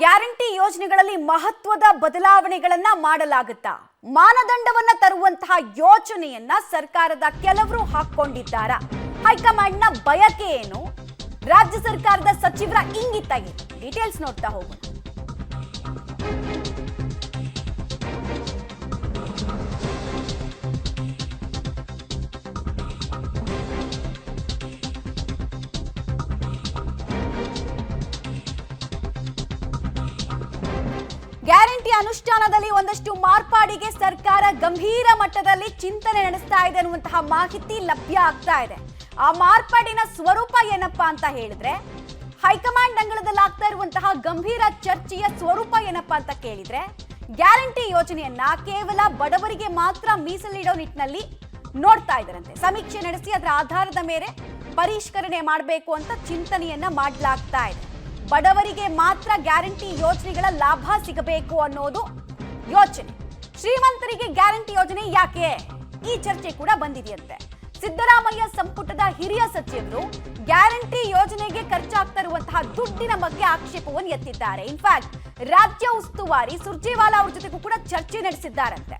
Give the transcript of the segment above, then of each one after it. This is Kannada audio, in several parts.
ಗ್ಯಾರಂಟಿ ಯೋಜನೆಗಳಲ್ಲಿ ಮಹತ್ವದ ಬದಲಾವಣೆಗಳನ್ನ ಮಾಡಲಾಗುತ್ತಾ? ಮಾನದಂಡವನ್ನ ತರುವಂತಹ ಯೋಜನೆಯನ್ನ ಸರ್ಕಾರದ ಕೆಲವರು ಹಾಕೊಂಡಿದ್ದಾರಾ? ಹೈಕಮಾಂಡ್ನ ಬಯಕೆ ಏನು? ರಾಜ್ಯ ಸರ್ಕಾರದ ಸಚಿವರ ಇಂಗಿತ ಏನು? ಡೀಟೇಲ್ಸ್ ನೋಡ್ತಾ ಹೋಗೋಣ. ಗ್ಯಾರಂಟಿ ಅನುಷ್ಠಾನದಲ್ಲಿ ಒಂದಷ್ಟು ಮಾರ್ಪಾಡಿಗೆ ಸರ್ಕಾರ ಗಂಭೀರ ಮಟ್ಟದಲ್ಲಿ ಚಿಂತನೆ ನಡೆಸ್ತಾ ಇದೆ ಅನ್ನುವಂತಹ ಮಾಹಿತಿ ಲಭ್ಯ ಆಗ್ತಾ ಇದೆ. ಆ ಮಾರ್ಪಾಡಿನ ಸ್ವರೂಪ ಏನಪ್ಪಾ ಅಂತ ಹೇಳಿದ್ರೆ, ಹೈಕಮಾಂಡ್ ಅಂಗಳದಲ್ಲಿ ಆಗ್ತಾ ಇರುವಂತಹ ಗಂಭೀರ ಚರ್ಚೆಯ ಸ್ವರೂಪ ಏನಪ್ಪಾ ಅಂತ ಕೇಳಿದ್ರೆ, ಗ್ಯಾರಂಟಿ ಯೋಜನೆಯನ್ನ ಕೇವಲ ಬಡವರಿಗೆ ಮಾತ್ರ ಮೀಸಲಿಡೋ ನಿಟ್ಟಿನಲ್ಲಿ ನೋಡ್ತಾ ಇದ್ದಾರಂತೆ. ಸಮೀಕ್ಷೆ ನಡೆಸಿ ಅದರ ಆಧಾರದ ಮೇಲೆ ಪರಿಷ್ಕರಣೆ ಮಾಡಬೇಕು ಅಂತ ಚಿಂತನೆಯನ್ನ ಮಾಡಲಾಗ್ತಾ ಇದೆ. ಬಡವರಿಗೆ ಮಾತ್ರ ಗ್ಯಾರಂಟಿ ಯೋಜನೆಗಳ ಲಾಭ ಸಿಗಬೇಕು ಅನ್ನೋದು ಯೋಚನೆ. ಶ್ರೀಮಂತರಿಗೆ ಗ್ಯಾರಂಟಿ ಯೋಜನೆ ಯಾಕೆ? ಈ ಚರ್ಚೆ ಕೂಡ ಬಂದಿದೆಯಂತೆ. ಸಿದ್ದರಾಮಯ್ಯ ಸಂಪುಟದ ಹಿರಿಯ ಸಚಿವರು ಗ್ಯಾರಂಟಿ ಯೋಜನೆಗೆ ಖರ್ಚಾಗ್ತಾ ಇರುವಂತಹ ದುಡ್ಡಿನ ಬಗ್ಗೆ ಆಕ್ಷೇಪವನ್ನು ಎತ್ತಿದ್ದಾರೆ. ಇನ್ಫ್ಯಾಕ್ಟ್ ರಾಜ್ಯ ಉಸ್ತುವಾರಿ ಸುರ್ಜೇವಾಲಾ ಅವ್ರ ಜೊತೆಗೂ ಕೂಡ ಚರ್ಚೆ ನಡೆಸಿದ್ದಾರಂತೆ.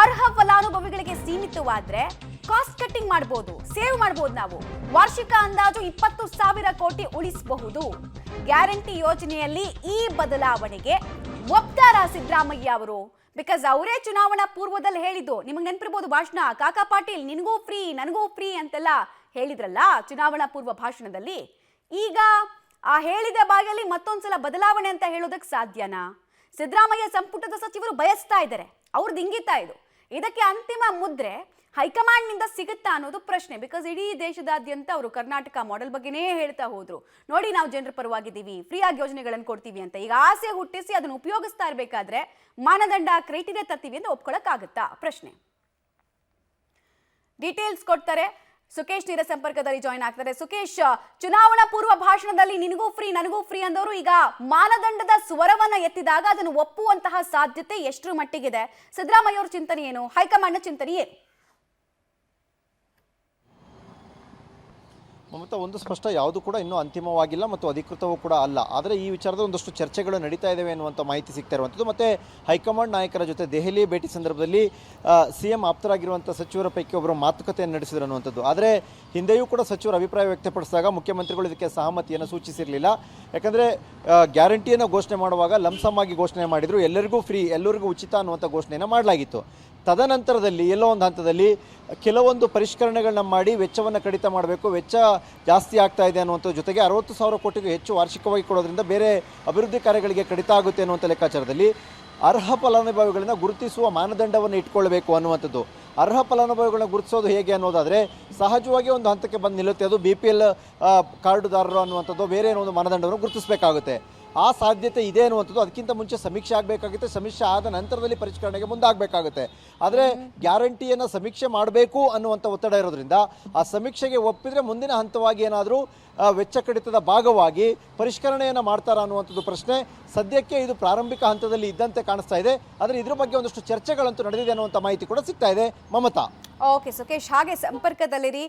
ಅರ್ಹ ಫಲಾನುಭವಿಗಳಿಗೆ ಸೀಮಿತವಾದ್ರೆ ಕಾಸ್ಟ್ ಕಟ್ಟಿಂಗ್ ಮಾಡಬಹುದು, ಸೇವ್ ಮಾಡಬಹುದು. ನಾವು ವಾರ್ಷಿಕ ಅಂದಾಜು 20,000 ಕೋಟಿ ಉಳಿಸಬಹುದು. ಗ್ಯಾರಂಟಿ ಯೋಜನೆಯಲ್ಲಿ ಈ ಬದಲಾವಣೆಗೆ ಒಪ್ತಾರ ಸಿದ್ದರಾಮಯ್ಯ ಅವರು? ಬಿಕಾಸ್ ಅವರೇ ಚುನಾವಣಾ ಪೂರ್ವದಲ್ಲಿ ಹೇಳಿದ್ದು, ನಿಮಗೆ ನೆನಪಿರ್ಬೋದು ಭಾಷಣ, ಕಾಕಾ ಪಾಟೀಲ್ ನಿನಗೂ ಫ್ರೀ ನನಗೂ ಫ್ರೀ ಅಂತೆಲ್ಲ ಹೇಳಿದ್ರಲ್ಲ ಚುನಾವಣಾ ಪೂರ್ವ ಭಾಷಣದಲ್ಲಿ. ಈಗ ಆ ಹೇಳಿದ ಬಾಯಲ್ಲಿ ಮತ್ತೊಂದ್ಸಲ ಬದಲಾವಣೆ ಅಂತ ಹೇಳೋದಕ್ಕೆ ಸಾಧ್ಯನಾ? ಸಿದ್ದರಾಮಯ್ಯ ಸಂಪುಟದ ಸಚಿವರು ಬಯಸ್ತಾ ಇದ್ದಾರೆ, ಅವ್ರದ್ದು ಇಂಗಿತ ಇದು. ಇದಕ್ಕೆ ಅಂತಿಮ ಮುದ್ರೆ ಹೈಕಮಾಂಡ್ ನಿಂದ ಸಿಗುತ್ತಾ ಅನ್ನೋದು ಪ್ರಶ್ನೆ. ಬಿಕಾಸ್ ಇಡೀ ದೇಶದಾದ್ಯಂತ ಅವರು ಕರ್ನಾಟಕ ಮಾಡೆಲ್ ಬಗ್ಗೆನೇ ಹೇಳ್ತಾ ಹೋದ್ರು. ನೋಡಿ, ನಾವು ಜನರ ಪರವಾಗಿದ್ದೀವಿ, ಫ್ರೀ ಆಗಿ ಯೋಜನೆಗಳನ್ನು ಕೊಡ್ತೀವಿ ಅಂತ. ಈಗ ಆಸೆ ಹುಟ್ಟಿಸಿ ಅದನ್ನು ಉಪಯೋಗಿಸ್ತಾ ಇರಬೇಕಾದ್ರೆ ಮಾನದಂಡ ಕ್ರೈಟೀರಿಯಾ ತರ್ತೀವಿ ಅಂತ ಒಪ್ಕೊಳ್ಳೋಕ್ಕಾಗುತ್ತಾ? ಪ್ರಶ್ನೆ. ಡೀಟೇಲ್ಸ್ ಕೊಡ್ತಾರೆ ಸುಕೇಶ್ ನೇರ ಸಂಪರ್ಕದಲ್ಲಿ ಜಾಯ್ನ್ ಆಗ್ತಾರೆ. ಸುಕೇಶ್, ಚುನಾವಣಾ ಪೂರ್ವ ಭಾಷಣದಲ್ಲಿ ನಿನಗೂ ಫ್ರೀ ನನಗೂ ಫ್ರೀ ಅಂದವರು ಈಗ ಮಾನದಂಡದ ಸ್ವರವನ್ನ ಎತ್ತಿದಾಗ ಅದನ್ನು ಒಪ್ಪುವಂತಹ ಸಾಧ್ಯತೆ ಎಷ್ಟರ ಮಟ್ಟಿಗಿದೆ? ಸಿದ್ದರಾಮಯ್ಯ ಅವ್ರ ಚಿಂತನೆ ಏನು? ಹೈಕಮಾಂಡ್ನ ಚಿಂತನೆ ಏನು? ಮಮತಾ, ಒಂದು ಸ್ಪಷ್ಟ, ಯಾವುದು ಕೂಡ ಇನ್ನೂ ಅಂತಿಮವಾಗಿಲ್ಲ ಮತ್ತು ಅಧಿಕೃತವೂ ಕೂಡ ಅಲ್ಲ. ಆದರೆ ಈ ವಿಚಾರದಲ್ಲಿ ಒಂದಷ್ಟು ಚರ್ಚೆಗಳು ನಡೀತಾ ಇದ್ದಾವೆ ಅನ್ನುವಂಥ ಮಾಹಿತಿ ಸಿಗ್ತಾ ಇರುವಂಥದ್ದು. ಮತ್ತು ಹೈಕಮಾಂಡ್ ನಾಯಕರ ಜೊತೆ ದೆಹಲಿ ಭೇಟಿ ಸಂದರ್ಭದಲ್ಲಿ CM ಆಪ್ತರಾಗಿರುವಂಥ ಸಚಿವರ ಪೈಕಿ ಒಬ್ಬರು ಮಾತುಕತೆಯನ್ನು ನಡೆಸಿದ್ರು ಅನ್ನುವಂಥದ್ದು. ಆದರೆ ಹಿಂದೆಯೂ ಕೂಡ ಸಚಿವರು ಅಭಿಪ್ರಾಯ ವ್ಯಕ್ತಪಡಿಸಿದಾಗ ಮುಖ್ಯಮಂತ್ರಿಗಳು ಇದಕ್ಕೆ ಸಹಮತಿಯನ್ನು ಸೂಚಿಸಿರಲಿಲ್ಲ. ಯಾಕಂದರೆ ಗ್ಯಾರಂಟಿಯನ್ನು ಘೋಷಣೆ ಮಾಡುವಾಗ ಲಂಸಮ್ ಆಗಿ ಘೋಷಣೆ ಮಾಡಿದರು, ಎಲ್ಲರಿಗೂ ಫ್ರೀ ಎಲ್ಲರಿಗೂ ಉಚಿತ ಅನ್ನುವಂಥ ಘೋಷಣೆಯನ್ನು ಮಾಡಲಾಗಿತ್ತು. ತದನಂತರದಲ್ಲಿ ಎಲ್ಲೋ ಒಂದು ಹಂತದಲ್ಲಿ ಕೆಲವೊಂದು ಪರಿಷ್ಕರಣೆಗಳನ್ನ ಮಾಡಿ ವೆಚ್ಚವನ್ನು ಕಡಿತ ಮಾಡಬೇಕು, ವೆಚ್ಚ ಜಾಸ್ತಿ ಆಗ್ತಾ ಇದೆ ಅನ್ನುವಂಥ ಜೊತೆಗೆ 60,000 ಕೋಟಿಗೂ ಹೆಚ್ಚು ವಾರ್ಷಿಕವಾಗಿ ಕೊಡೋದ್ರಿಂದ ಬೇರೆ ಅಭಿವೃದ್ಧಿ ಕಾರ್ಯಗಳಿಗೆ ಕಡಿತ ಆಗುತ್ತೆ ಅನ್ನುವಂಥ ಲೆಕ್ಕಾಚಾರದಲ್ಲಿ ಅರ್ಹ ಫಲಾನುಭವಿಗಳನ್ನು ಗುರುತಿಸುವ ಮಾನದಂಡವನ್ನು ಇಟ್ಕೊಳ್ಬೇಕು ಅನ್ನುವಂಥದ್ದು. ಅರ್ಹ ಫಲಾನುಭವಿಗಳನ್ನ ಗುರುತಿಸೋದು ಹೇಗೆ ಅನ್ನೋದಾದರೆ ಸಹಜವಾಗಿ ಒಂದು ಹಂತಕ್ಕೆ ಬಂದು ನಿಲ್ಲುತ್ತೆ. ಅದು BPL ಕಾರ್ಡುದಾರರು ಅನ್ನುವಂಥದ್ದು ಬೇರೆ ಏನೋ ಒಂದು ಮಾನದಂಡವನ್ನು ಗುರುತಿಸಬೇಕಾಗುತ್ತೆ. ಆ ಸಾಧ್ಯತೆ ಇದೆ ಅನ್ನುವಂಥದ್ದು. ಅದಕ್ಕಿಂತ ಮುಂಚೆ ಸಮೀಕ್ಷೆ ಆಗಬೇಕಾಗುತ್ತೆ, ಸಮೀಕ್ಷೆ ಆದ ನಂತರದಲ್ಲಿ ಪರಿಷ್ಕರಣೆಗೆ ಮುಂದಾಗಬೇಕಾಗುತ್ತೆ. ಆದರೆ ಗ್ಯಾರಂಟಿಯನ್ನು ಸಮೀಕ್ಷೆ ಮಾಡಬೇಕು ಅನ್ನುವಂಥ ಒತ್ತಡ ಇರೋದ್ರಿಂದ ಆ ಸಮೀಕ್ಷೆಗೆ ಒಪ್ಪಿದರೆ ಮುಂದಿನ ಹಂತವಾಗಿ ಏನಾದರೂ ವೆಚ್ಚ ಕಡಿತದ ಭಾಗವಾಗಿ ಪರಿಷ್ಕರಣೆಯನ್ನು ಮಾಡ್ತಾರಾ ಅನ್ನುವಂಥದ್ದು ಪ್ರಶ್ನೆ. ಸದ್ಯಕ್ಕೆ ಇದು ಪ್ರಾರಂಭಿಕ ಹಂತದಲ್ಲಿ ಇದ್ದಂತೆ ಕಾಣಿಸ್ತಾ ಇದೆ. ಆದರೆ ಇದ್ರ ಬಗ್ಗೆ ಒಂದಷ್ಟು ಚರ್ಚೆಗಳಂತೂ ನಡೆದಿದೆ ಅನ್ನುವಂಥ ಮಾಹಿತಿ ಕೂಡ ಸಿಗ್ತಾ ಇದೆ. ಮಮತಾ. ಓಕೆ ಸುಕೇಶ್, ಹಾಗೆ ಸಂಪರ್ಕದಲ್ಲಿರಿ.